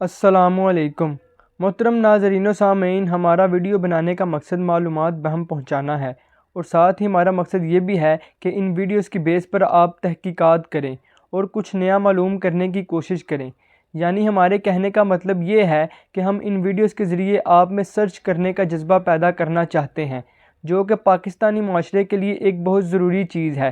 السلام علیکم محترم ناظرین و سامعین، ہمارا ویڈیو بنانے کا مقصد معلومات بہم پہنچانا ہے، اور ساتھ ہی ہمارا مقصد یہ بھی ہے کہ ان ویڈیوز کی بیس پر آپ تحقیقات کریں اور کچھ نیا معلوم کرنے کی کوشش کریں۔ یعنی ہمارے کہنے کا مطلب یہ ہے کہ ہم ان ویڈیوز کے ذریعے آپ میں سرچ کرنے کا جذبہ پیدا کرنا چاہتے ہیں، جو کہ پاکستانی معاشرے کے لیے ایک بہت ضروری چیز ہے۔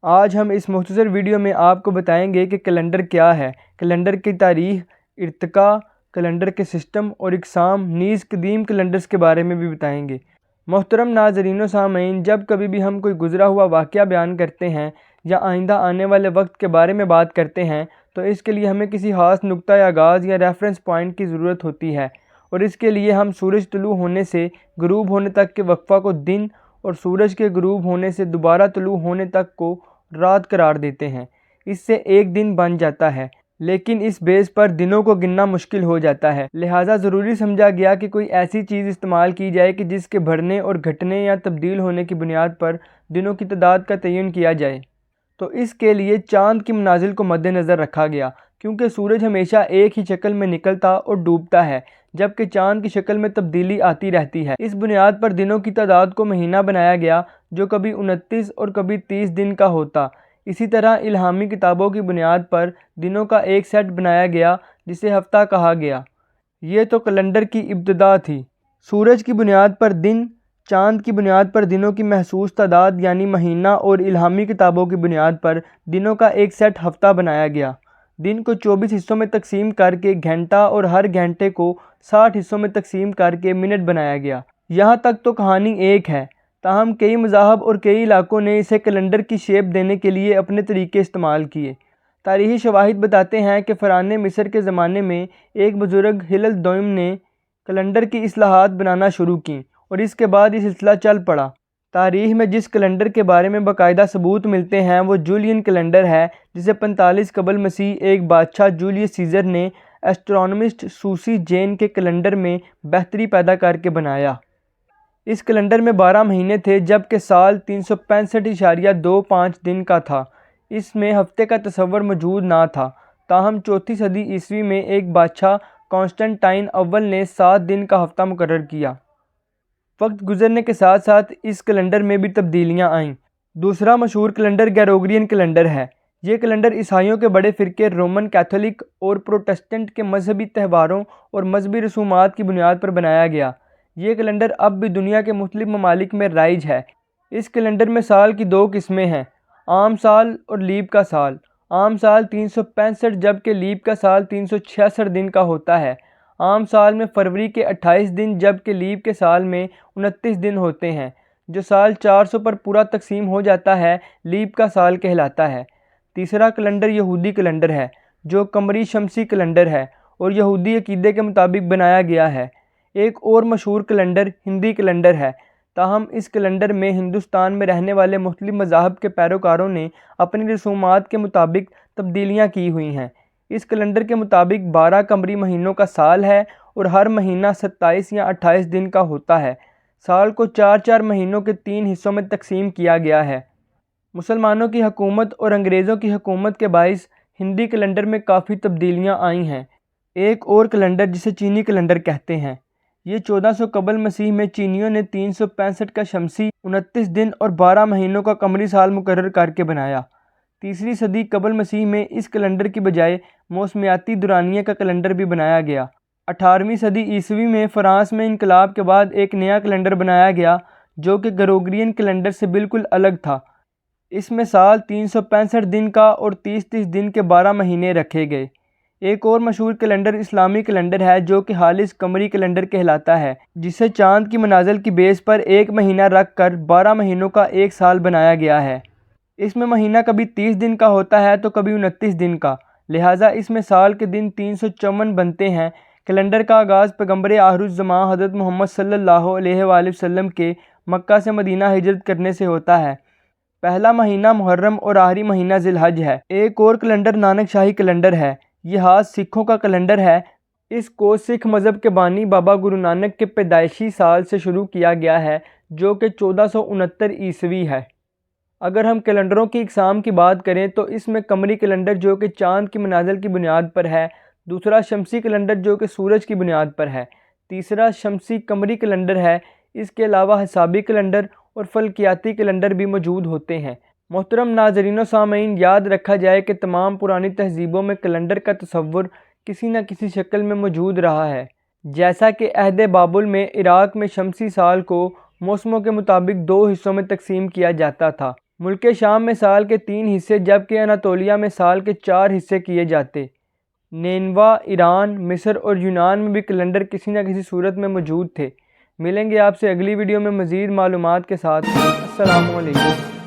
آج ہم اس مختصر ویڈیو میں آپ کو بتائیں گے کہ کیلنڈر کیا ہے، کیلنڈر کی تاریخ، ارتقاء، کیلنڈر کے سسٹم اور اقسام، نیز قدیم کیلنڈرز کے بارے میں بھی بتائیں گے۔ محترم ناظرین و سامعین، جب کبھی بھی ہم کوئی گزرا ہوا واقعہ بیان کرتے ہیں یا آئندہ آنے والے وقت کے بارے میں بات کرتے ہیں تو اس کے لیے ہمیں کسی خاص نقطۂ آغاز یا ریفرنس پوائنٹ کی ضرورت ہوتی ہے، اور اس کے لیے ہم سورج طلوع ہونے سے غروب ہونے تک کے وقفہ کو دن اور سورج کے غروب ہونے سے دوبارہ طلوع ہونے تک کو رات قرار دیتے ہیں۔ اس سے ایک دن بن جاتا ہے، لیکن اس بیس پر دنوں کو گننا مشکل ہو جاتا ہے، لہٰذا ضروری سمجھا گیا کہ کوئی ایسی چیز استعمال کی جائے کہ جس کے بڑھنے اور گھٹنے یا تبدیل ہونے کی بنیاد پر دنوں کی تعداد کا تعین کیا جائے۔ تو اس کے لیے چاند کی منازل کو مد نظر رکھا گیا، کیونکہ سورج ہمیشہ ایک ہی شکل میں نکلتا اور ڈوبتا ہے، جبکہ چاند کی شکل میں تبدیلی آتی رہتی ہے۔ اس بنیاد پر دنوں کی تعداد کو مہینہ بنایا گیا، جو کبھی 29 اور کبھی 30 دن کا ہوتا۔ اسی طرح الہامی کتابوں کی بنیاد پر دنوں کا ایک سیٹ بنایا گیا جسے ہفتہ کہا گیا۔ یہ تو کیلنڈر کی ابتدا تھی۔ سورج کی بنیاد پر دن، چاند کی بنیاد پر دنوں کی محسوس تعداد یعنی مہینہ، اور الہامی کتابوں کی بنیاد پر دنوں کا ایک سیٹ ہفتہ بنایا گیا۔ دن کو 24 حصوں میں تقسیم کر کے گھنٹہ اور ہر گھنٹے کو 60 حصوں میں تقسیم کر کے منٹ بنایا گیا۔ یہاں تک تو کہانی ایک ہے، تاہم کئی مذاہب اور کئی علاقوں نے اسے کیلنڈر کی شیپ دینے کے لیے اپنے طریقے استعمال کیے۔ تاریخی شواہد بتاتے ہیں کہ فرعون مصر کے زمانے میں ایک بزرگ ہلال دوئم نے کیلنڈر کی اصلاحات بنانا شروع کیں، اور اس کے بعد یہ سلسلہ چل پڑا۔ تاریخ میں جس کیلنڈر کے بارے میں باقاعدہ ثبوت ملتے ہیں وہ جولین کیلنڈر ہے، جسے 45 قبل مسیح ایک بادشاہ جولیس سیزر نے ایسٹرونومسٹ سوسی جین کے کیلنڈر میں بہتری پیدا کر کے بنایا۔ اس کیلنڈر میں 12 مہینے تھے، جبکہ سال 365.25 دن کا تھا۔ اس میں ہفتے کا تصور موجود نہ تھا، تاہم 4 صدی عیسوی میں ایک بادشاہ کانسٹنٹائن اول نے 7 دن کا ہفتہ مقرر کیا۔ وقت گزرنے کے ساتھ ساتھ اس کیلنڈر میں بھی تبدیلیاں آئیں۔ دوسرا مشہور کیلنڈر گریگورین کیلنڈر ہے۔ یہ کیلنڈر عیسائیوں کے بڑے فرقے رومن کیتھولک اور پروٹسٹنٹ کے مذہبی تہواروں اور مذہبی رسومات کی بنیاد پر بنایا گیا۔ یہ کیلنڈر اب بھی دنیا کے مختلف ممالک میں رائج ہے۔ اس کیلنڈر میں سال کی 2 قسمیں ہیں، عام سال اور لیپ کا سال۔ عام سال 365 جبکہ لیپ کا سال 366 دن کا ہوتا ہے۔ عام سال میں فروری کے 28 دن جبکہ لیپ کے سال میں 29 دن ہوتے ہیں۔ جو سال 400 پر پورا تقسیم ہو جاتا ہے لیپ کا سال کہلاتا ہے۔ تیسرا کیلنڈر یہودی کیلنڈر ہے، جو قمری شمسی کیلنڈر ہے اور یہودی عقیدے کے مطابق بنایا گیا ہے۔ ایک اور مشہور کیلنڈر ہندی کیلنڈر ہے، تاہم اس کیلنڈر میں ہندوستان میں رہنے والے مختلف مذاہب کے پیروکاروں نے اپنی رسومات کے مطابق تبدیلیاں کی ہوئی ہیں۔ اس کیلنڈر کے مطابق 12 قمری مہینوں کا سال ہے اور ہر مہینہ 27 یا 28 دن کا ہوتا ہے۔ سال کو 4 مہینوں کے 3 حصوں میں تقسیم کیا گیا ہے۔ مسلمانوں کی حکومت اور انگریزوں کی حکومت کے باعث ہندی کیلنڈر میں کافی تبدیلیاں آئی ہیں۔ ایک اور کیلنڈر جسے چینی کیلنڈر کہتے ہیں، یہ 1400 قبل مسیح میں چینیوں نے 365 کا شمسی 29 دن اور 12 مہینوں کا قمری سال مقرر کر کے بنایا۔ تیسری صدی قبل مسیح میں اس کیلنڈر کی بجائے موسمیاتی دورانیے کا کیلنڈر بھی بنایا گیا۔ 18ویں صدی عیسوی میں فرانس میں انقلاب کے بعد ایک نیا کیلنڈر بنایا گیا جو کہ گریگورین کیلنڈر سے بالکل الگ تھا۔ اس میں سال 365 دن کا اور 30 دن کے 12 مہینے رکھے گئے۔ ایک اور مشہور کیلنڈر اسلامی کیلنڈر ہے جو کہ خالص قمری کیلنڈر کہلاتا ہے، جسے چاند کی منازل کی بیس پر ایک مہینہ رکھ کر 12 مہینوں کا ایک سال بنایا گیا ہے۔ اس میں مہینہ کبھی 30 دن کا ہوتا ہے تو کبھی 29 دن کا، لہٰذا اس میں سال کے دن 354 بنتے ہیں۔ کیلنڈر کا آغاز پیغمبر آخر الزماں حضرت محمد صلی اللہ علیہ وآلہ وسلم کے مکہ سے مدینہ ہجرت کرنے سے ہوتا ہے۔ پہلا مہینہ محرم اور آخری مہینہ ذی الحج ہے۔ ایک اور کیلنڈر نانک شاہی کیلنڈر ہے۔ یہ خاص سکھوں کا کیلنڈر ہے۔ اس کو سکھ مذہب کے بانی بابا گرو نانک کے پیدائشی سال سے شروع کیا گیا ہے، جو کہ 1469 عیسوی ہے۔ اگر ہم کیلنڈروں کی اقسام کی بات کریں تو اس میں قمری کیلنڈر جو کہ چاند کی منازل کی بنیاد پر ہے دوسرا شمسی کیلنڈر جو کہ سورج کی بنیاد پر ہے، تیسرا شمسی قمری کیلنڈر ہے۔ اس کے علاوہ حسابی کیلنڈر اور فلکیاتی کیلنڈر بھی موجود ہوتے ہیں۔ محترم ناظرین و سامعین، یاد رکھا جائے کہ تمام پرانی تہذیبوں میں کیلنڈر کا تصور کسی نہ کسی شکل میں موجود رہا ہے، جیسا کہ عہد بابل میں عراق میں شمسی سال کو موسموں کے مطابق 2 حصوں میں تقسیم کیا جاتا تھا۔ ملک شام میں سال کے 3 حصے جبکہ اناطولیہ میں سال کے 4 حصے کیے جاتے۔ نینوا، ایران، مصر اور یونان میں بھی کیلنڈر کسی نہ کسی صورت میں موجود تھے۔ ملیں گے آپ سے اگلی ویڈیو میں مزید معلومات کے ساتھ۔ السلام علیکم۔